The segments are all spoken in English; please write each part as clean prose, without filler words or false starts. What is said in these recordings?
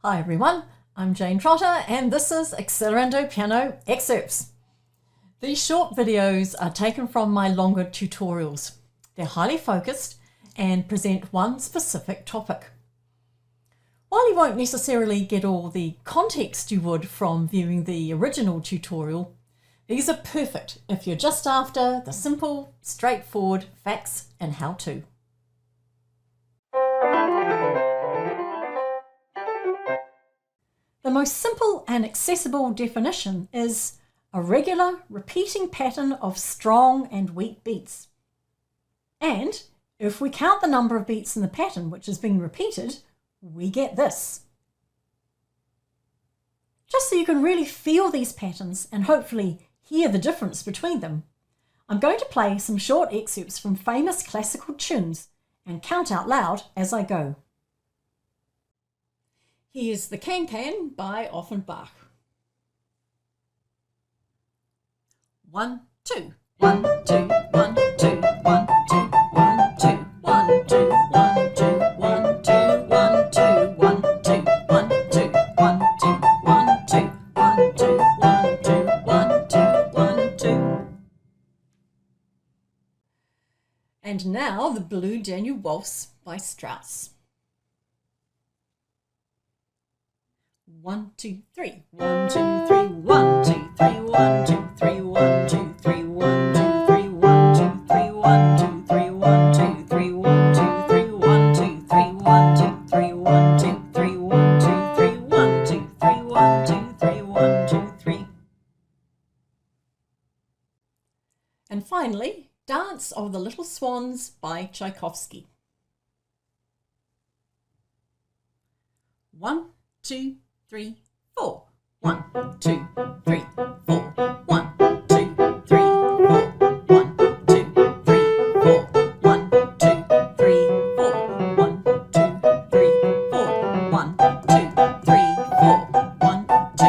Hi everyone, I'm Jane Trotter and this is Accelerando Piano Excerpts. These short videos are taken from my longer tutorials. They're highly focused and present one specific topic. While you won't necessarily get all the context you would from viewing the original tutorial, these are perfect if you're just after the simple, straightforward facts and how-to. The most simple and accessible definition is a regular, repeating pattern of strong and weak beats. And if we count the number of beats in the pattern which is being repeated, we get this. Just so you can really feel these patterns and hopefully hear the difference between them, I'm going to play some short excerpts from famous classical tunes and count out loud as I go. Here's the Can-Can by Offenbach. 1, 2, 1, 2, 1, 2, 1, 2, 1, 2, 1, 2, 1, 2, 1, 2, 1, 2, 1, 2, 1, 2, 1, 2, 1, 2, 1, 2, 1, 2, 1, 2, 1, 2. And now the Blue Danube Waltz by Strauss. 1, 2, 3. 1, 2, 3. 1, 2, 3. 1, 2, 3. 1, 2, 3. 1, 2, 3. 1, 2, 3. 1, 2, 3. 1, 2, 3. 1, 2, 3. 1, 2, 3. 1, 2, 3. 1, 2, 3. 1, 2, 3. 1, 2, 3. 1, 2, 3. 1, 2, 3. And finally, Dance of the Little Swans by Tchaikovsky. 1, 2, 3, 4. 1, 2, 3, 4. 1, 2, 3, 4. 1, 2, 3, 4. 1, 2, 3, 4. 1, 2, 3, 4. 1, 2, 3, 4. 1, 2,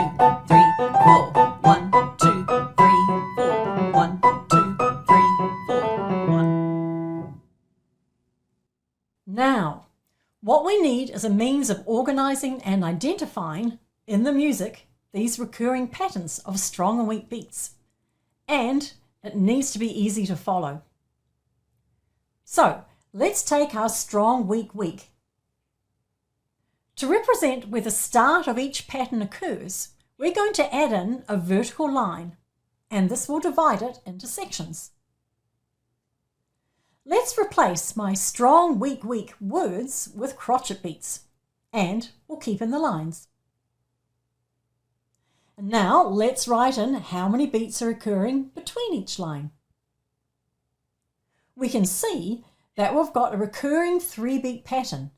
3, 4. 1, 2, 3, 4. 1, 2, 3, 4. 1. Now, what we need is a means of organizing and identifying in the music these recurring patterns of strong and weak beats, and it needs to be easy to follow. So let's take our strong, weak, weak. To represent where the start of each pattern occurs, we're going to add in a vertical line, and this will divide it into sections. Let's replace my strong, weak, weak words with crotchet beats, and we'll keep in the lines. And now let's write in how many beats are occurring between each line. We can see that we've got a recurring 3-beat pattern,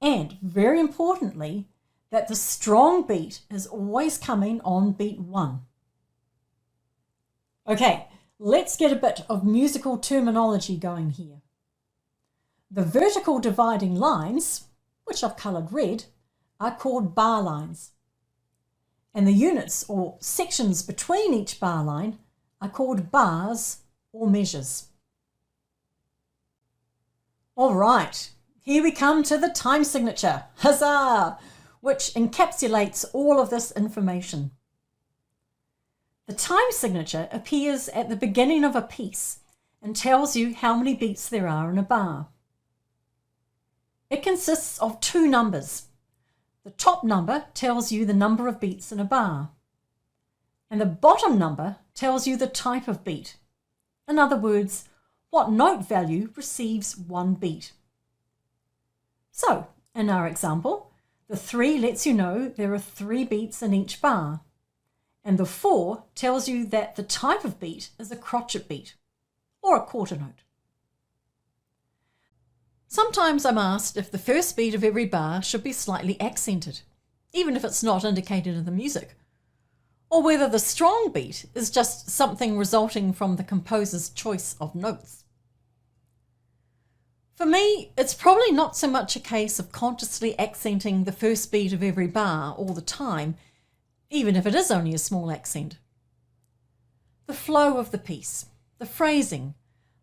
and very importantly, that the strong beat is always coming on beat 1. Okay, let's get a bit of musical terminology going here. The vertical dividing lines, which I've coloured red, are called bar lines. And the units or sections between each bar line are called bars or measures. All right, here we come to the time signature, huzzah, which encapsulates all of this information. The time signature appears at the beginning of a piece and tells you how many beats there are in a bar. It consists of 2 numbers. The top number tells you the number of beats in a bar, and the bottom number tells you the type of beat. In other words, what note value receives 1 beat. So, in our example, the 3 lets you know there are 3 beats in each bar, and the 4 tells you that the type of beat is a crotchet beat, or a quarter note. Sometimes I'm asked if the first beat of every bar should be slightly accented, even if it's not indicated in the music, or whether the strong beat is just something resulting from the composer's choice of notes. For me, it's probably not so much a case of consciously accenting the first beat of every bar all the time, even if it is only a small accent. The flow of the piece, the phrasing,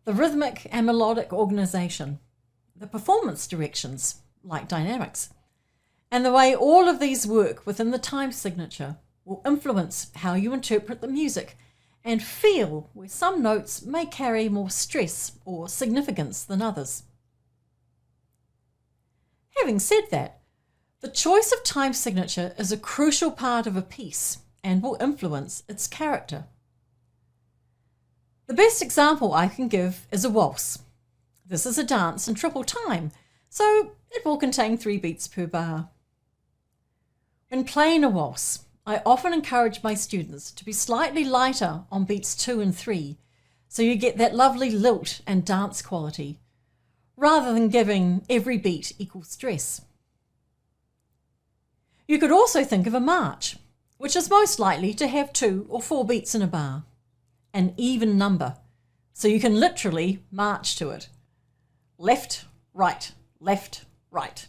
the rhythmic and melodic organisation, the performance directions, like dynamics, And the way all of these work within the time signature will influence how you interpret the music and feel where some notes may carry more stress or significance than others. Having said that, the choice of time signature is a crucial part of a piece and will influence its character. The best example I can give is a waltz. This is a dance in triple time, so it will contain 3 beats per bar. When playing a waltz, I often encourage my students to be slightly lighter on beats 2 and 3, so you get that lovely lilt and dance quality, rather than giving every beat equal stress. You could also think of a march, which is most likely to have 2 or 4 beats in a bar, an even number, so you can literally march to it. Left, right, left, right.